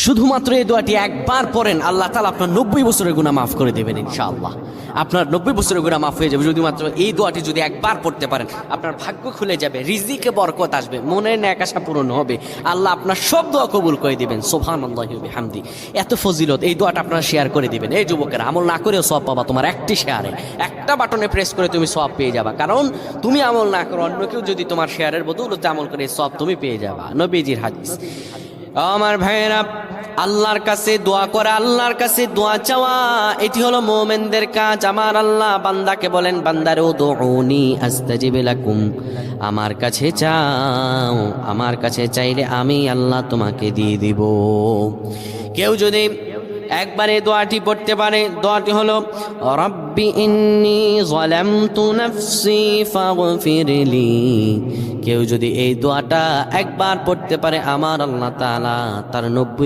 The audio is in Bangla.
শুধুমাত্র এই দোয়াটি একবার পড়েন, আল্লাহ তাআলা আপনার 90 বছরের গুনাহ মাফ করে দেবেন ইনশাআল্লাহ। আপনার 90 বছরের গুনাহ মাফ হয়ে যাবে শুধুমাত্র এই দোয়াটি যদি একবার পড়তে পারেন। আপনার ভাগ্য খুলে যাবে, রিজিকে বরকত আসবে, মনের ন্যাক আশা পূরণ হবে, আল্লাহ আপনার সব দোয়া কবুল করে দিবেন। সুবহানাল্লাহি ওয়া বিহামদি। এত ফজিলত, এই দোয়াটা আপনারা শেয়ার করে দিবেন। এই যুবকেরা, আমল না করেও সওয়াব পাবা। তোমার একটি শেয়ারে, একটা বাটনে প্রেস করে তুমি সওয়াব পেয়ে যাবা। কারণ তুমি আমল না করো, অন্য কেউ যদি তোমার শেয়ারের বদৌলতে আমল করে, সওয়াব তুমি পেয়ে যাবা। নবীজির হাদিস। আমার ভাইয়েরা, আল্লাহর কাছে দোয়া করা, আল্লাহর কাছে দোয়া চাওয়া, এটি হলো মুমিনদের কাজ। আমার আল্লাহ বান্দাকে বলেন, বান্দারে উদউনি আস্তাজিব লাকুম, আমার কাছে চাও, আমার কাছে চাইলে আমি আল্লাহ তোমাকে দিয়ে দিব। কেউ যদি একবারে দোয়াটি পড়তে পারে, দোয়াটি হলো রব্বি ইন্নী যালামতু নাফসি ফাগফিরলি। কেউ যদি এই দোয়াটা একবার পড়তে পারে, আমার আল্লাহ তাআলা তার 90